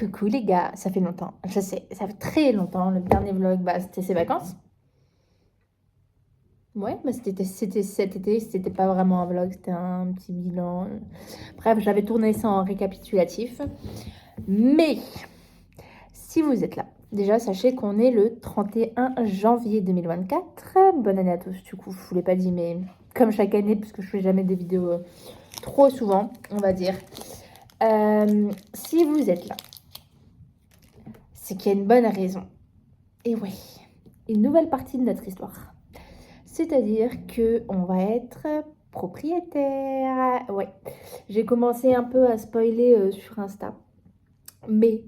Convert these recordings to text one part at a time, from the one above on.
Coucou les gars, ça fait longtemps, je sais, ça fait très longtemps. Le dernier vlog, c'était ses vacances. Ouais, c'était cet été, c'était pas vraiment un vlog, c'était un petit bilan. Bref, j'avais tourné ça en récapitulatif. Mais si vous êtes là, déjà sachez qu'on est le 31 janvier 2024. Bonne année à tous, du coup, je vous l'ai pas dit, mais comme chaque année, parce que je fais jamais des vidéos trop souvent, on va dire. Si vous êtes là, c'est qu'il y a une bonne raison. Et oui, une nouvelle partie de notre histoire. C'est-à-dire qu'on va être propriétaire. Ouais, j'ai commencé un peu à spoiler sur Insta. Mais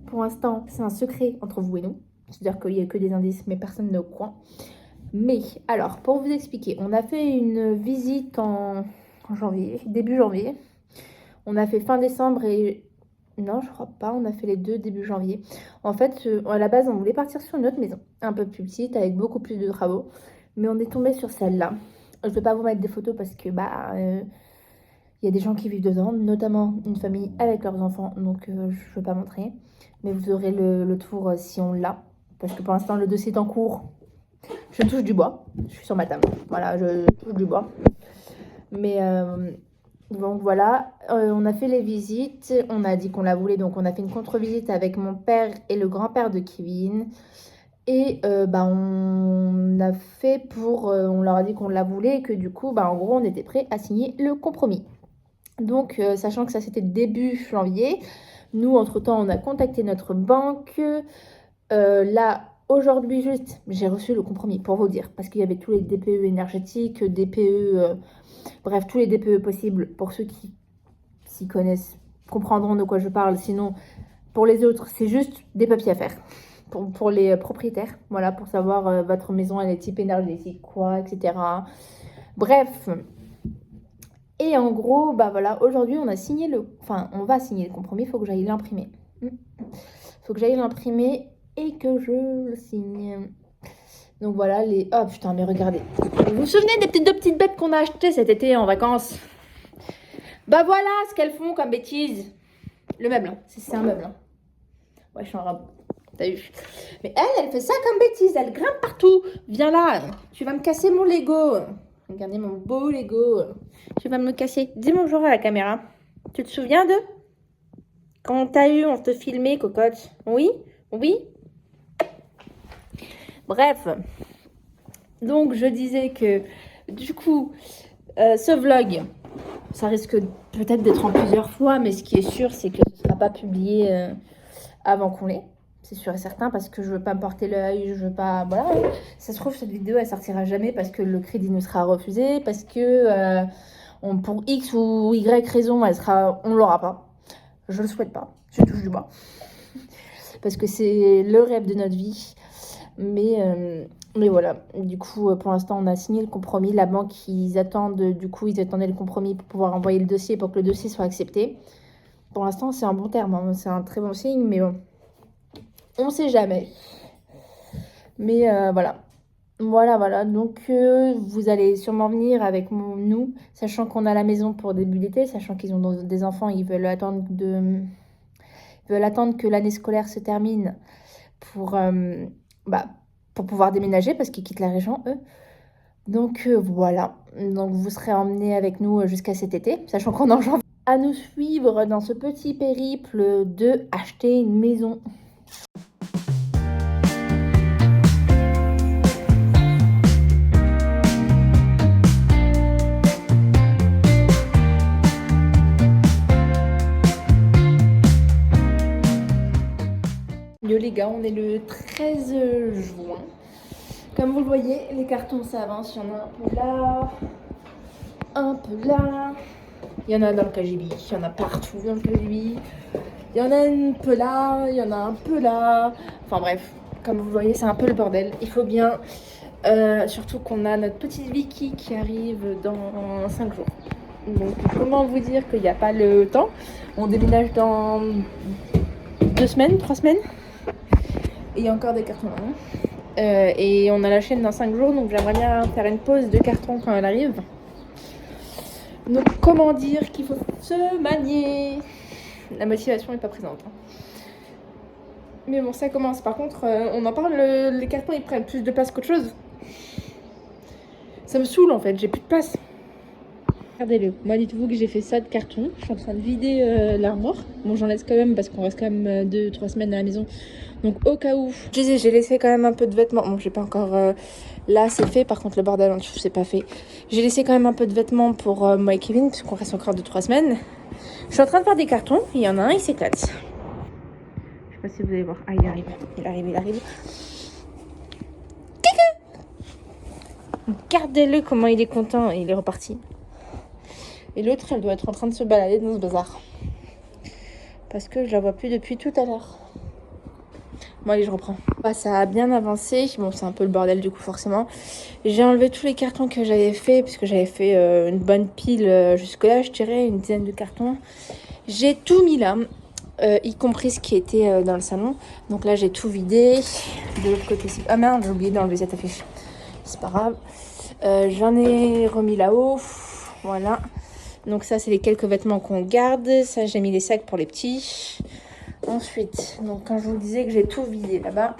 pour l'instant, c'est un secret entre vous et nous. C'est-à-dire qu'il n'y a que des indices, mais personne n'est au courant. Mais alors, pour vous expliquer, on a fait une visite en janvier, début janvier. On a fait fin décembre et... Non, je crois pas, on a fait les deux début janvier. En fait, à la base, on voulait partir sur une autre maison, un peu plus petite, avec beaucoup plus de travaux. Mais on est tombé sur celle-là. Je ne vais pas vous mettre des photos parce que y a des gens qui vivent dedans, notamment une famille avec leurs enfants, donc je ne vais pas montrer. Mais vous aurez le tour si on l'a. Parce que pour l'instant, le dossier est en cours. Je touche du bois. Je suis sur ma table. Voilà, je touche du bois. Mais... donc voilà, on a fait les visites, on a dit qu'on la voulait, donc on a fait une contre-visite avec mon père et le grand-père de Kevin. Et on a fait on leur a dit qu'on la voulait et que du coup, en gros, on était prêt à signer le compromis. Donc, sachant que ça c'était début janvier, nous, entre-temps, on a contacté notre banque. Là, aujourd'hui juste, j'ai reçu le compromis pour vous dire, parce qu'il y avait tous les DPE énergétiques, DPE... bref, tous les DPE possibles. Pour ceux qui s'y connaissent, comprendront de quoi je parle. Sinon, pour les autres, c'est juste des papiers à faire. Pour les propriétaires, voilà, pour savoir votre maison, elle est type énergétique, quoi, etc. Bref. Et en gros, voilà, aujourd'hui, on va signer le compromis. Il faut que j'aille l'imprimer. Faut que j'aille l'imprimer et que je le signe. Donc voilà, oh putain, mais regardez. Vous vous souvenez des deux petites bêtes qu'on a achetées cet été en vacances? Voilà ce qu'elles font comme bêtises. Le meuble, hein. C'est un meuble. Hein. Ouais, je suis en robe. T'as vu? Mais elle fait ça comme bêtise. Elle grimpe partout. Viens là. Tu vas me casser mon Lego. Regardez mon beau Lego. Tu vas me le casser. Dis bonjour à la caméra. Tu te souviens de quand t'as eu, on te filmait, cocotte? Oui? Oui? Bref. Donc, je disais que, du coup, ce vlog, ça risque peut-être d'être en plusieurs fois, mais ce qui est sûr, c'est que ce ne sera pas publié avant qu'on l'ait. C'est sûr et certain, parce que je ne veux pas me porter l'œil, je veux pas... Voilà. Ça se trouve, cette vidéo, elle sortira jamais parce que le crédit nous sera refusé, parce que pour X ou Y raison, on l'aura pas. Je le souhaite pas. Je touche du bois. Parce que c'est le rêve de notre vie. Mais voilà, du coup, pour l'instant, on a signé le compromis. La banque, ils attendaient le compromis pour pouvoir envoyer le dossier, pour que le dossier soit accepté. Pour l'instant, c'est un bon terme, hein. C'est un très bon signe, mais bon, on sait jamais. Mais voilà. Voilà. Donc, vous allez sûrement venir avec nous, sachant qu'on a la maison pour début d'été, sachant qu'ils ont des enfants, ils veulent attendre que l'année scolaire se termine pour pouvoir déménager parce qu'ils quittent la région, eux. Donc voilà, donc vous serez emmenés avec nous jusqu'à cet été, sachant qu'on est en janvier. À nous suivre dans ce petit périple de acheter une maison. Yo les gars, on est le 13 juin. Comme vous le voyez, les cartons s'avancent. Il y en a un peu là, un peu là. Il y en a dans le KGB, il y en a partout dans le KGB. Il y en a un peu là, il y en a un peu là. Enfin bref, comme vous le voyez, c'est un peu le bordel. Il faut bien, surtout qu'on a notre petite Vicky qui arrive dans 5 jours. Donc comment vous dire qu'il n'y a pas le temps? On déménage dans 2 semaines, 3 semaines. Et il y a encore des cartons là. Et on a la chaîne dans 5 jours, donc j'aimerais bien faire une pause de carton quand elle arrive. Donc comment dire qu'il faut se manier? La motivation n'est pas présente. Hein. Mais bon, ça commence. Par contre, on en parle, les cartons ils prennent plus de place qu'autre chose. Ça me saoule en fait, j'ai plus de place. Regardez-le. Moi, dites-vous que j'ai fait ça de carton. Je suis en train de vider l'armoire. Bon, j'en laisse quand même parce qu'on reste quand même 2-3 semaines à la maison. Donc, au cas où. Je disais, j'ai laissé quand même un peu de vêtements. Bon, j'ai pas encore. Là, c'est fait. Par contre, le bordel en dessous, c'est pas fait. J'ai laissé quand même un peu de vêtements pour moi et Kevin, puisqu'on reste encore 2-3 semaines. Je suis en train de faire des cartons. Il y en a un, il s'éclate. Je sais pas si vous allez voir. Ah, il arrive. Il arrive, il arrive. Regardez-le comment il est content. Il est reparti. Et l'autre, elle doit être en train de se balader dans ce bazar. Parce que je la vois plus depuis tout à l'heure. Bon, allez, je reprends. Bah, ça a bien avancé. Bon, c'est un peu le bordel du coup, forcément. J'ai enlevé tous les cartons que j'avais fait, puisque j'avais fait une bonne pile jusque-là, je dirais, une dizaine de cartons. J'ai tout mis là, y compris ce qui était dans le salon. Donc là, j'ai tout vidé. De l'autre côté, c'est... Ah merde, j'ai oublié d'enlever cette affiche. C'est pas grave. J'en ai remis là-haut. Voilà. Donc ça, c'est les quelques vêtements qu'on garde. Ça, j'ai mis les sacs pour les petits. Ensuite, donc quand je vous disais que j'ai tout vidé là-bas,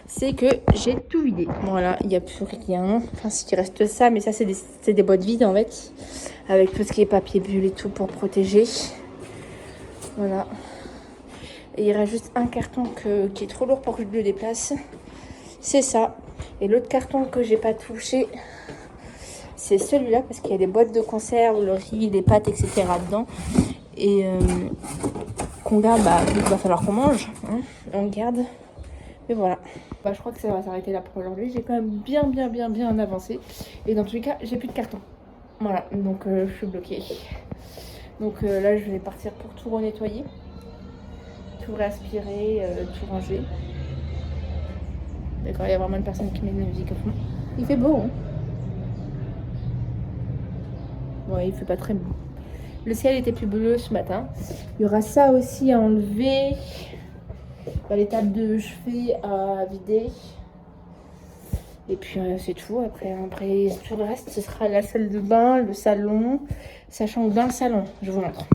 c'est que j'ai tout vidé. Voilà, il n'y a plus rien. Enfin, s'il reste ça, mais ça, c'est des boîtes vides en fait. Avec tout ce qui est papier bulle et tout pour protéger. Voilà. Et il reste juste un carton qui est trop lourd pour que je le déplace. C'est ça. Et l'autre carton que j'ai pas touché, c'est celui-là parce qu'il y a des boîtes de conserve, le riz, les pâtes, etc. dedans. Et qu'on garde, bah, il va falloir qu'on mange. Hein, on garde. Et voilà. Bah, je crois que ça va s'arrêter là pour aujourd'hui. J'ai quand même bien avancé. Et dans tous les cas, j'ai plus de carton. Voilà, donc je suis bloquée. Donc là, je vais partir pour tout renettoyer. Tout réaspirer, tout ranger. D'accord, il y a vraiment une personne qui met de la musique au fond. Il fait beau, hein. Ouais, il fait pas très beau. Le ciel était plus bleu ce matin. Il y aura ça aussi à enlever. Les tables de chevet à vider. Et puis c'est tout. Après, tout le reste, ce sera la salle de bain, le salon. Sachant que dans le salon, je vous montre.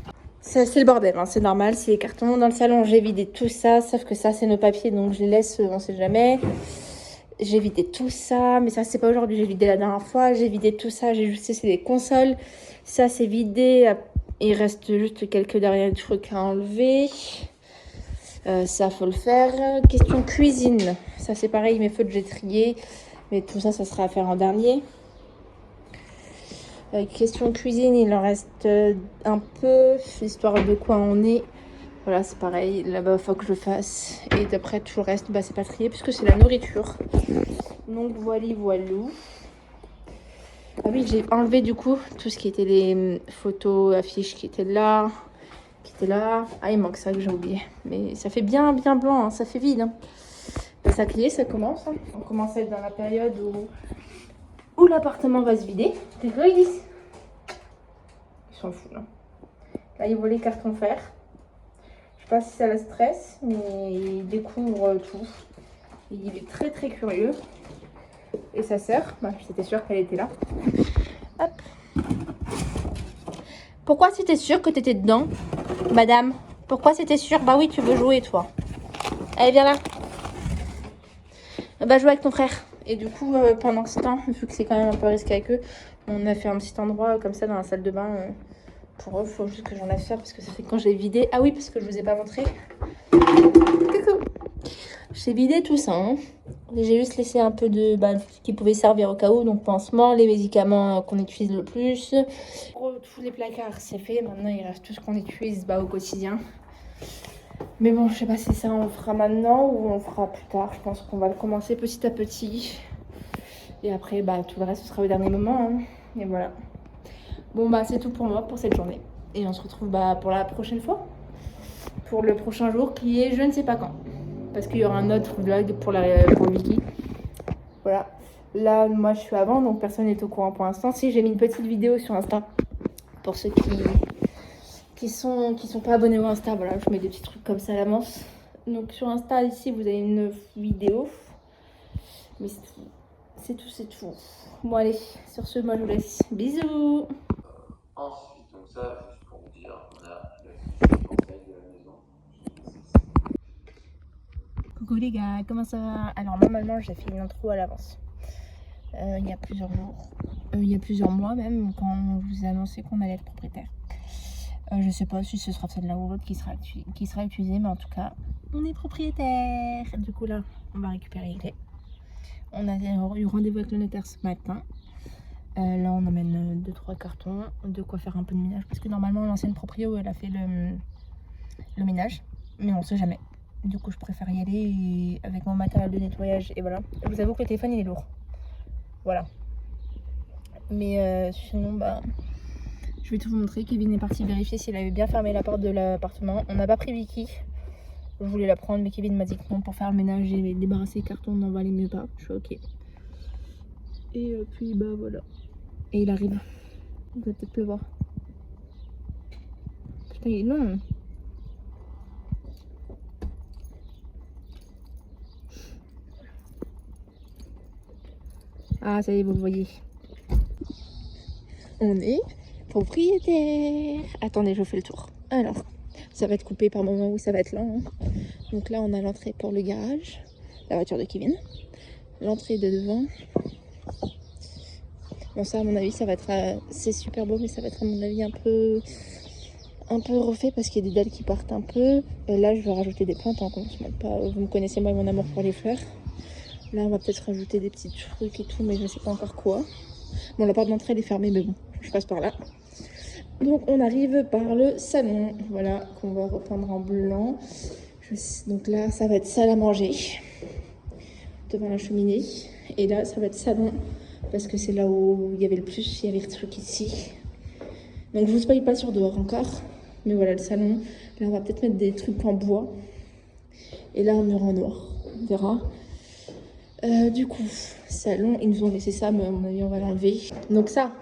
Ça, c'est le bordel, hein, c'est normal. C'est les cartons. Dans le salon, j'ai vidé tout ça. Sauf que ça, c'est nos papiers, donc je les laisse, on sait jamais. J'ai vidé tout ça, mais ça c'est pas aujourd'hui, j'ai vidé la dernière fois, j'ai vidé tout ça, j'ai juste c'est des consoles, ça c'est vidé, il reste juste quelques derniers trucs à enlever, ça faut le faire. Question cuisine, ça c'est pareil, mes feutres j'ai trié, mais tout ça ça sera à faire en dernier. Question cuisine, il en reste un peu, histoire de quoi on est. Voilà, c'est pareil, là-bas, il faut que je le fasse. Et d'après, tout le reste, bah, c'est pas trié puisque c'est la nourriture. Donc, voilou. Ah oui, j'ai enlevé du coup tout ce qui était les photos, affiches qui étaient là. Ah, il manque ça que j'ai oublié. Mais ça fait bien blanc, hein, ça fait vide. Hein. Ça y est, ça commence. Hein. On commence à être dans la période où l'appartement va se vider. T'es quoi, ils disent? Ils s'en foutent, là. Là, ils voient les cartons fer. Je sais pas si ça le stresse, mais il découvre tout. Il est très curieux. Et sa sœur, bah, j'étais sûre qu'elle était là. Hop. Pourquoi c'était sûr que t'étais dedans, madame? Pourquoi c'était sûr? Bah oui, tu veux jouer, toi. Allez, viens là. Bah, jouer avec ton frère. Et du coup, pendant ce temps, vu que c'est quand même un peu risqué avec eux, on a fait un petit endroit comme ça dans la salle de bain. Pour eux, il faut juste que j'en laisse faire parce que ça fait quand j'ai vidé. Ah oui, parce que je vous ai pas montré. Coucou. J'ai vidé tout ça. Hein. J'ai juste laissé un peu de ce qui pouvait servir au cas où. Donc pansements, les médicaments qu'on utilise le plus. Tous les placards, c'est fait. Maintenant, il reste tout ce qu'on utilise au quotidien. Mais bon, je sais pas si ça on le fera maintenant ou on le fera plus tard. Je pense qu'on va le commencer petit à petit. Et après, tout le reste, ce sera au dernier moment. Hein. Et voilà. Bon, c'est tout pour moi pour cette journée. Et on se retrouve pour la prochaine fois. Pour le prochain jour qui est je ne sais pas quand. Parce qu'il y aura un autre vlog pour Vicky. Voilà. Là, moi, je suis avant, donc personne n'est au courant pour l'instant. Si, j'ai mis une petite vidéo sur Insta. Pour ceux qui sont pas abonnés au Insta, voilà, je mets des petits trucs comme ça à l'avance. Donc sur Insta, ici, vous avez une vidéo. Mais c'est tout. Bon, allez, sur ce, moi, je vous laisse. Bisous. Ensuite, donc ça, juste pour vous dire, on a le conseil de la maison. Coucou les gars, comment ça va? Alors normalement j'ai fait une intro à l'avance. Il y a plusieurs jours, il y a plusieurs mois même, quand on vous a annoncé qu'on allait être propriétaire. Je sais pas si ce sera celle-là ou l'autre qui sera utilisée, mais en tout cas, on est propriétaire. Du coup là, on va récupérer les clés. On a eu rendez-vous avec le notaire ce matin. Là on emmène 2-3 cartons, de quoi faire un peu de ménage, parce que normalement l'ancienne proprio elle a fait le ménage, mais on sait jamais. Du coup je préfère y aller avec mon matériel de nettoyage et voilà. Je vous avoue que le téléphone il est lourd. Voilà. Mais sinon bah je vais tout vous montrer. Kevin est parti vérifier s'il avait bien fermé la porte de l'appartement. On n'a pas pris Vicky. Je voulais la prendre mais Kevin m'a dit que non, pour faire le ménage et débarrasser les cartons on n'en valait mieux pas. Je suis ok. Et puis bah voilà. Et il arrive. Il va peut-être pleuvoir. Putain il est long. Ah ça y est, vous le voyez. On est propriétaire. Attendez, je fais le tour. Alors, ça va être coupé par moment où ça va être lent. Hein. Donc là, on a l'entrée pour le garage, la voiture de Kevin. L'entrée de devant. Bon ça, à mon avis, ça va être... c'est super beau, mais ça va être à mon avis un peu refait parce qu'il y a des dalles qui partent un peu. Là, je vais rajouter des plantes. Hein, qu'on se moque pas. Vous me connaissez, moi, et mon amour pour les fleurs. Là, on va peut-être rajouter des petits trucs et tout, mais je sais pas encore quoi. Bon, la porte d'entrée, elle est fermée, mais bon, je passe par là. Donc, on arrive par le salon, voilà, qu'on va repeindre en blanc. Donc là, ça va être salle à manger, devant la cheminée. Et là, ça va être salon, parce que c'est là où il y avait le plus, il y avait le truc ici. Donc, je vous spoil pas sur dehors encore. Mais voilà, le salon. Là, on va peut-être mettre des trucs en bois. Et là, un mur en noir, on verra. Du coup, salon, ils nous ont laissé ça, mais à mon avis, on va l'enlever. Donc ça,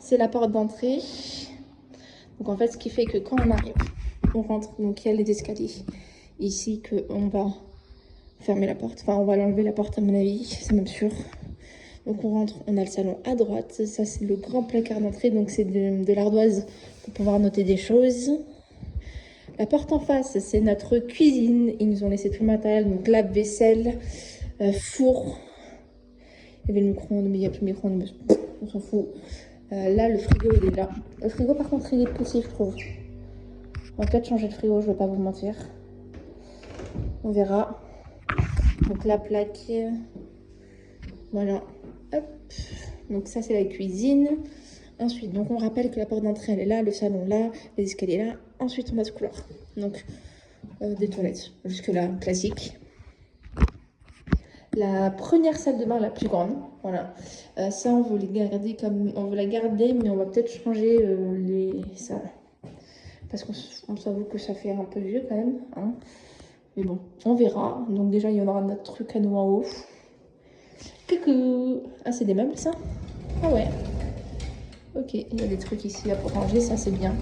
c'est la porte d'entrée. Donc en fait, ce qui fait que quand on arrive, on rentre, donc il y a les escaliers. Ici, qu'on va fermer la porte. Enfin, on va l'enlever la porte à mon avis, c'est même sûr. Donc on rentre, on a le salon à droite. Ça, c'est le grand placard d'entrée, donc c'est de l'ardoise pour pouvoir noter des choses. La porte en face, c'est notre cuisine. Ils nous ont laissé tout le matériel, donc lave-vaisselle, four. Il y avait le micro-ondes, mais il n'y a plus de micro-ondes, mais on s'en fout. Là, le frigo, il est là. Le frigo, par contre, il est petit, je trouve. On va peut-être changer de frigo, je ne vais pas vous mentir. On verra. Donc, la plaque. Voilà. Hop. Donc, ça, c'est la cuisine. Ensuite, donc on rappelle que la porte d'entrée, elle est là, le salon là, les escaliers là. Ensuite, on a ce couloir. Donc, des toilettes. Jusque-là, classique. La première salle de bain la plus grande, voilà. Ça, on veut les garder comme... On veut la garder, mais on va peut-être changer les salles. Parce qu'on s'avoue que ça fait un peu vieux quand même. Hein. Mais bon, on verra. Donc déjà, il y en aura notre truc à nous en haut. Coucou. Ah, c'est des meubles, ça? Ah ouais. Ok, il y a des trucs ici là pour ranger, ça c'est bien.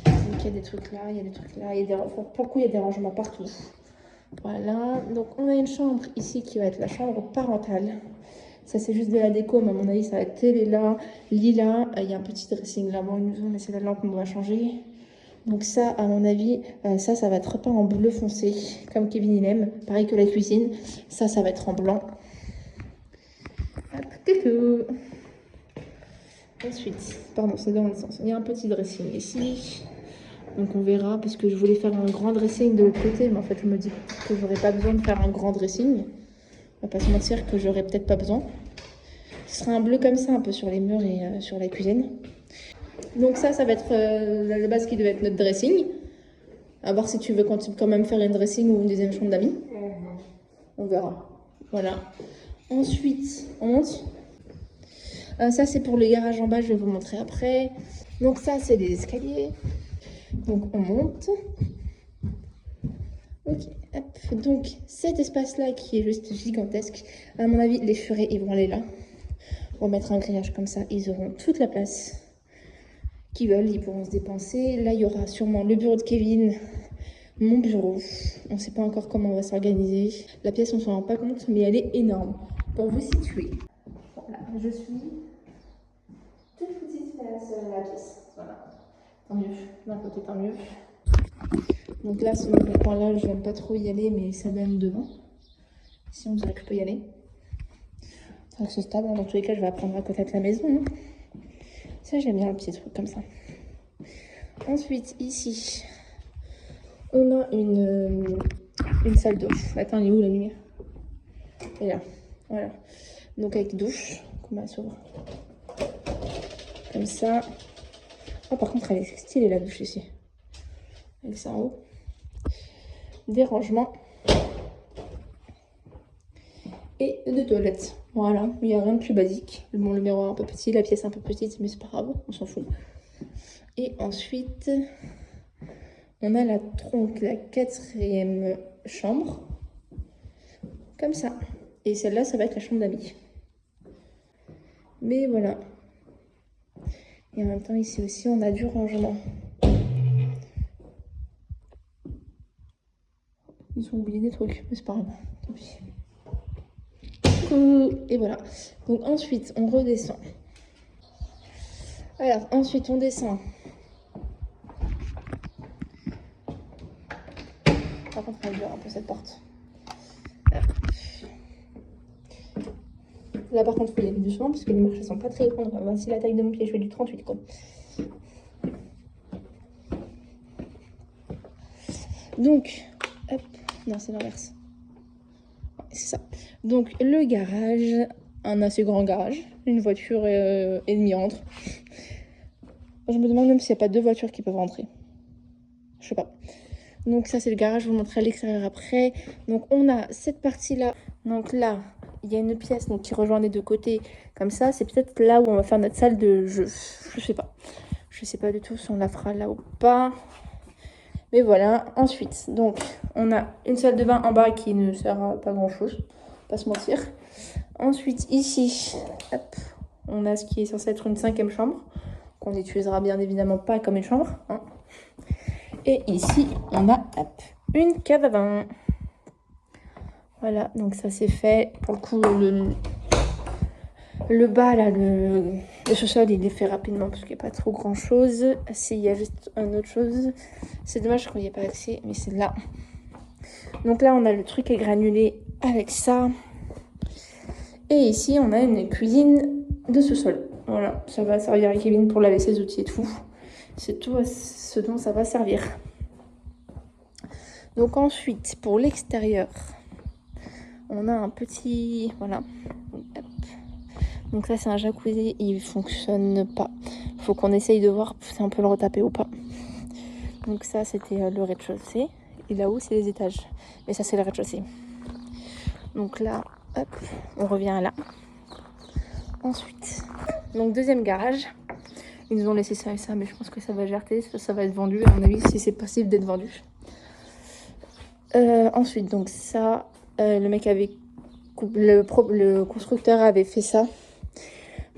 Donc il y a des trucs là, il y a des trucs là. Il y a des... Pour le coup, il y a des rangements partout. Voilà, donc on a une chambre ici qui va être la chambre parentale. Ça c'est juste de la déco, mais à mon avis ça va être télé là, lit là. Il y a un petit dressing là, bon ils nous ont laissé la lampe, on va changer. Donc ça à mon avis, ça va être repeint en bleu foncé, comme Kevin il aime. Pareil que la cuisine, ça va être en blanc. Hop, coucou. Ensuite, pardon c'est dans le sens, il y a un petit dressing ici. Donc on verra, parce que je voulais faire un grand dressing de l'autre côté, mais en fait je me dis que j'aurais pas besoin de faire un grand dressing. On va pas se mentir que j'aurais peut-être pas besoin. Ce sera un bleu comme ça, un peu sur les murs et sur la cuisine. Donc ça va être la base qui devait être notre dressing. À voir si tu veux quand même faire un dressing ou une deuxième chambre d'amis. On verra. Voilà. Ensuite, on monte. Ça c'est pour le garage en bas, je vais vous montrer après. Donc ça c'est les escaliers. Donc on monte. Ok, hop. Donc cet espace-là qui est juste gigantesque, à mon avis les furets ils vont aller là. On va mettre un grillage comme ça, ils auront toute la place qu'ils veulent, ils pourront se dépenser. Là il y aura sûrement le bureau de Kevin, mon bureau. On ne sait pas encore comment on va s'organiser. La pièce on ne s'en rend pas compte mais elle est énorme. Pour vous situer, voilà, je suis toute petite face à la pièce. Voilà. Tant mieux, d'un côté tant mieux. Donc là, ce coin-là, je n'aime pas trop y aller, mais ça donne devant. Si on dirait que je peux y aller. Donc c'est stable, dans tous les cas, je vais apprendre à connaître la maison. Hein. Ça, j'aime bien le petit truc comme ça. Ensuite, ici, on a une salle de douche. Attends, elle est où la lumière? Elle est là. Voilà. Donc avec douche, comment elle s'ouvre? Comme ça. Oh, par contre, elle est stylée la douche ici. Avec ça en haut. Des rangements. Et deux toilettes. Voilà, il n'y a rien de plus basique. Bon, le miroir un peu petit, la pièce un peu petite, mais c'est pas grave, on s'en fout. Et ensuite, on a la 4e chambre. Comme ça. Et celle-là, ça va être la chambre d'amis. Mais voilà. Et en même temps, ici aussi, on a du rangement. Ils ont oublié des trucs, mais c'est pas grave. Tant pis. Et voilà. Donc ensuite, on redescend. Alors, ensuite, on descend. Par contre, elle dure un peu cette porte. Là, par contre, il faut y aller doucement parce que les marches ne sont pas très grandes. Voici la taille de mon pied, je fais du 38 quoi. Donc, hop, non, c'est l'inverse. C'est ça. Donc, le garage, un assez grand garage. Une voiture et demie entre. Je me demande même s'il n'y a pas 2 voitures qui peuvent rentrer. Je sais pas. Donc ça, c'est le garage. Je vous montrerai à l'extérieur après. Donc, on a cette partie-là. Donc là, il y a une pièce donc, qui rejoint les 2 côtés. Comme ça, c'est peut-être là où on va faire notre salle de jeu. Je sais pas. Je sais pas du tout si on la fera là ou pas. Mais voilà. Ensuite, donc, on a une salle de bain en bas qui ne sert à pas grand-chose. Pas se mentir. Ensuite, ici, hop, on a ce qui est censé être une 5e chambre. Qu'on n'utilisera bien évidemment pas comme une chambre. Hein. Et ici, on a hop, une cave à vin. Voilà, donc ça c'est fait. Pour le coup, le bas, là, le sous-sol, il est fait rapidement parce qu'il n'y a pas trop grand-chose. Si, il y a juste une autre chose. C'est dommage qu'on n'y ait pas accès, mais c'est là. Donc là, on a le truc à granulé avec ça. Et ici, on a une cuisine de sous-sol. Voilà, ça va servir à Kevin pour laver ses outils et tout. C'est tout ce dont ça va servir. Donc ensuite, pour l'extérieur, on a un petit... Voilà. Donc ça, c'est un jacuzzi. Il fonctionne pas. Il faut qu'on essaye de voir si on peut le retaper ou pas. Donc ça, c'était le rez-de-chaussée. Et là-haut, c'est les étages. Mais ça, c'est le rez-de-chaussée. Donc là, hop, on revient là. Ensuite, donc 2e garage. Ils nous ont laissé ça et ça, mais je pense que ça va gerter, ça va être vendu, à mon avis, si c'est possible d'être vendu. Ensuite, donc ça, le mec avait... Le constructeur avait fait ça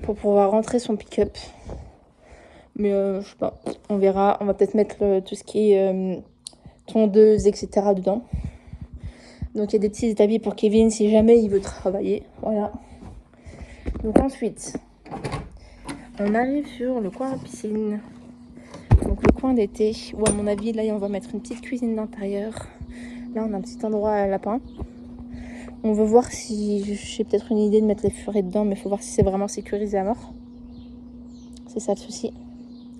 pour pouvoir rentrer son pick-up. Mais je sais pas, on verra. On va peut-être mettre tout ce qui est tondeuse, etc. dedans. Donc il y a des petits établis pour Kevin si jamais il veut travailler. Voilà. Donc ensuite, on arrive sur le coin piscine. Donc le coin d'été, où à mon avis, là, on va mettre une petite cuisine d'intérieur. Là, on a un petit endroit à lapin. On veut voir si... J'ai peut-être une idée de mettre les furets dedans, mais il faut voir si c'est vraiment sécurisé à mort. C'est ça le souci.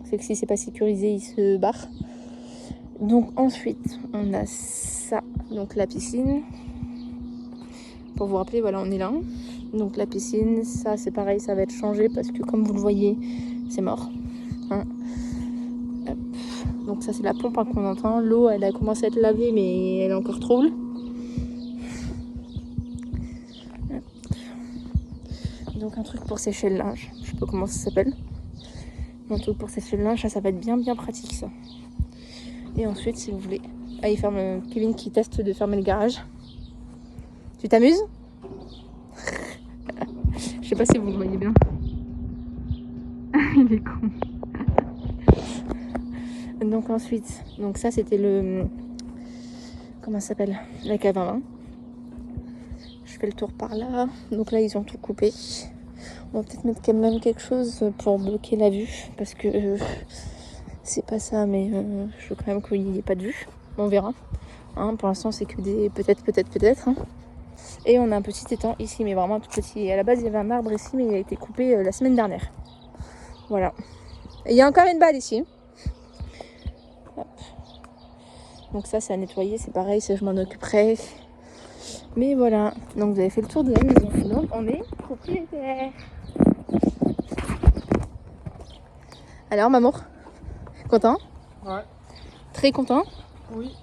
C'est que si c'est pas sécurisé, il se barre. Donc ensuite, on a ça. Donc la piscine. Pour vous rappeler, voilà, on est là. Donc la piscine, ça c'est pareil, ça va être changé parce que comme vous le voyez, c'est mort. Hein. Donc ça c'est la pompe hein, qu'on entend. L'eau, elle a commencé à être lavée, mais elle est encore trouble. Donc un truc pour sécher le linge. Je sais pas comment ça s'appelle. Un truc pour sécher le linge, ça va être bien pratique ça. Et ensuite, si vous voulez... Ah, il ferme... Kevin qui teste de fermer le garage. Tu t'amuses? Je sais pas si vous le voyez bien. Il est con. Donc ensuite, donc ça c'était le... Comment ça s'appelle? La cave à vin. Je fais le tour par là. Donc là, ils ont tout coupé. On va peut-être mettre quand même quelque chose pour bloquer la vue. Parce que C'est pas ça, mais je veux quand même qu'il n'y ait pas de vue. On verra. Hein, pour l'instant, c'est que des peut-être. Hein. Et on a un petit étang ici, mais vraiment tout petit. Et à la base, il y avait un arbre ici, mais il a été coupé la semaine dernière. Voilà. Et il y a encore une balle ici. Hop. Donc ça, c'est à nettoyer, c'est pareil, ça je m'en occuperai. Mais voilà. Donc vous avez fait le tour de la maison. Donc on est propriétaire. Alors, maman, content? Ouais. Très content? Oui.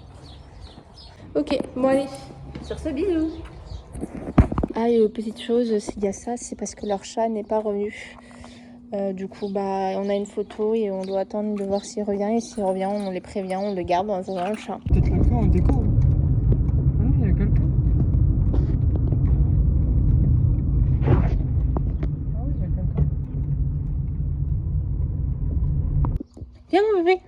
Ok, bon allez, sur ce, bisous. Ah, et petite chose, s'il y a ça, c'est parce que leur chat n'est pas revenu. Du coup, bah, on a une photo et on doit attendre de voir s'il revient. Et s'il revient, on les prévient, on le garde en attendant le chat. Peut-être la fin en déco. Ah, il y a quelqu'un. Ah oui, il y a quelqu'un. Viens, mon bébé.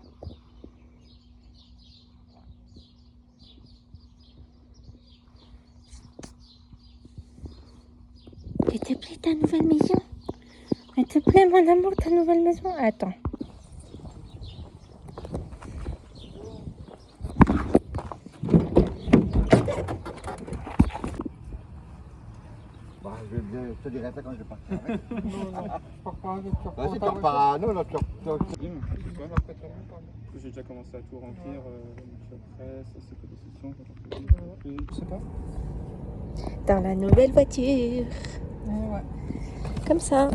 Elle te plaît ta nouvelle maison? Elle te plaît, mon amour, ta nouvelle maison? Attends. Bah, je vais bien te dire ça quand je partirai. Non, je pars pas avec toi. Vas-y, pars pas. Non, là, tu J'ai déjà commencé à tout remplir, presse, c'est pas décision, je sais pas. Dans la nouvelle voiture. Ouais. Comme ça.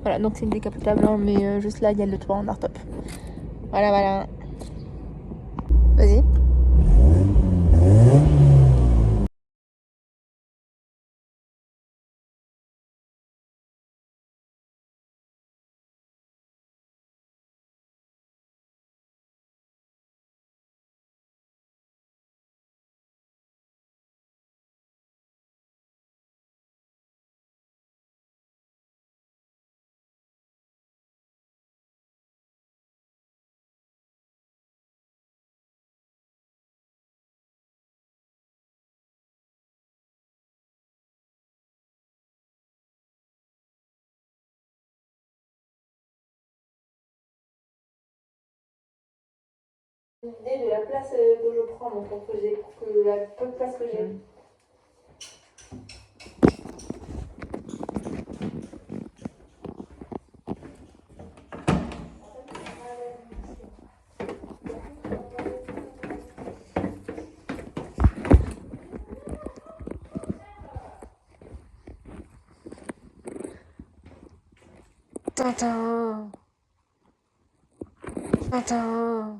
Voilà, donc c'est une décapotable, hein, mais juste là, il y a le toit en hardtop. Voilà, voilà. Vas-y. L'idée de la place que je prends, donc pour que la peu de place que j'ai. Tintin. Tintin.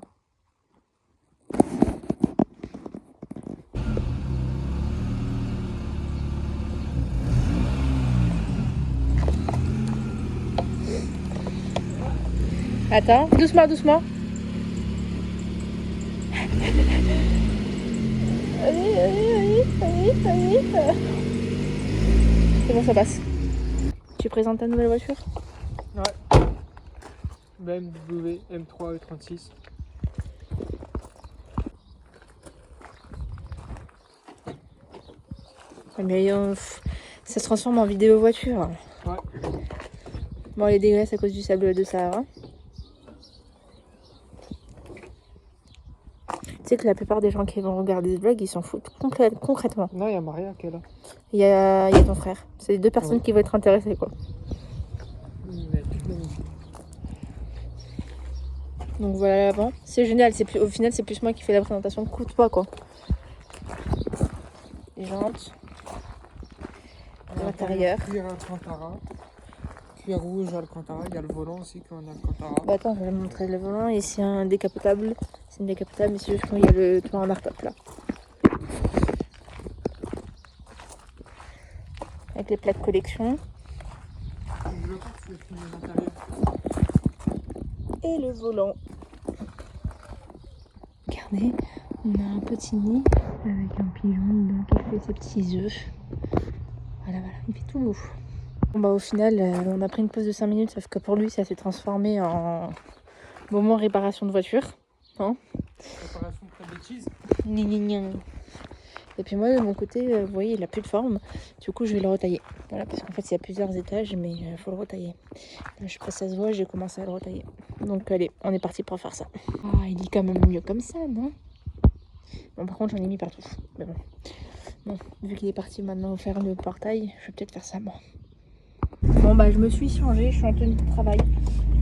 Attends, doucement, doucement. Vas-y. C'est bon, ça passe. Tu présentes ta nouvelle voiture? Ouais. BMW M3 E36. Mais ça se transforme en vidéo voiture. Ouais. Bon, les dégraisse à cause du sable de Sahara. Tu sais que la plupart des gens qui vont regarder ce vlog, ils s'en foutent concrètement. Non, il y a Maria qui est là. Il y a ton frère. C'est les deux personnes Ouais. qui vont être intéressées, quoi. Mais toute la maison. Donc voilà l'avant. C'est génial. Au final, c'est plus moi qui fais la présentation que toi, quoi. Les jantes. L'intérieur. Cuir Alcantara. Cuir rouge Alcantara. Il y a le volant aussi quand on a Alcantara. Bah attends, je vais vous montrer le volant. Et c'est un décapotable. C'est une décapotable, mais c'est juste quand il y a le toit en hardtop là. Avec les plaques collection. Je veux pas que tu filmes l'intérieur. Et le volant. Regardez, on a un petit nid avec un pigeon dedans qui fait ses petits œufs. Voilà, il fait tout beau. Bon bah au final, on a pris une pause de 5 minutes, sauf que pour lui, ça s'est transformé en moment réparation de voiture. Hein? Préparation de bêtises. Et puis moi de mon côté, vous voyez, il a plus de forme. Du coup je vais le retailler. Voilà, parce qu'en fait il y a plusieurs étages, mais il faut le retailler. Là, je sais pas si ça se voit, j'ai commencé à le retailler. Donc allez, on est parti pour faire ça. Ah, il est quand même mieux comme ça, non? Bon, par contre j'en ai mis partout. Mais bon. Bon, vu qu'il est parti maintenant faire le portail, je vais peut-être faire ça moi. Bon bah je me suis changée, je suis en tenue de travail.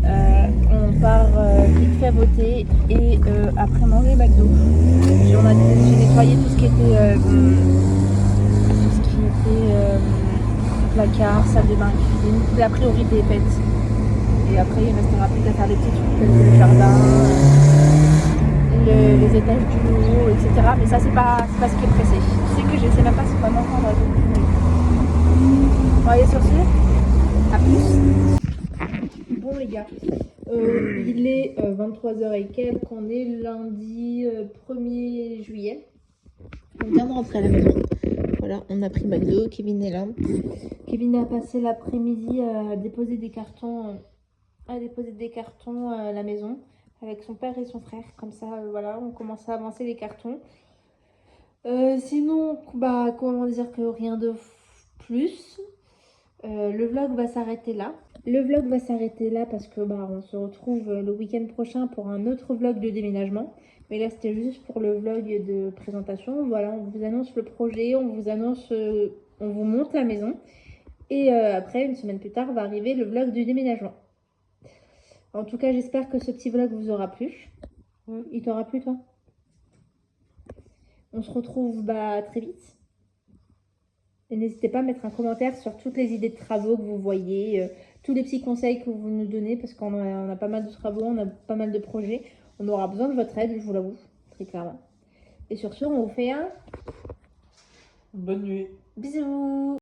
On part vite fait voter et après manger McDo. J'ai nettoyé tout ce qui était placard, salle de bain, cuisine. La priorité est faite. Et après il restera plus qu'à faire des petits trucs tels que le jardin, les étages du haut, etc. Mais ça c'est pas ce qui est pressé. Tu sais que je sais même pas si on va m'entendre. Bon allez sur ce, à plus. Bon les gars. Il est 23h et quelques, on est lundi 1er juillet. On vient de rentrer à la maison. Voilà, on a pris McDo, Kevin est là. Kevin a passé l'après-midi à déposer des cartons à la maison avec son père et son frère. Comme ça, voilà, on commence à avancer les cartons. Sinon, bah, comment dire que rien de plus. Le vlog va s'arrêter là. Parce que bah, on se retrouve le week-end prochain pour un autre vlog de déménagement. Mais là, c'était juste pour le vlog de présentation. Voilà, on vous annonce le projet, on vous monte la maison. Et après, une semaine plus tard, va arriver le vlog du déménagement. En tout cas, j'espère que ce petit vlog vous aura plu. Il t'aura plu, toi? On se retrouve très vite. Et n'hésitez pas à mettre un commentaire sur toutes les idées de travaux que vous voyez, tous les petits conseils que vous nous donnez, parce qu'on a pas mal de travaux, on a pas mal de projets. On aura besoin de votre aide, je vous l'avoue, très clairement. Et sur ce, on vous fait un Bonne nuit. bisous.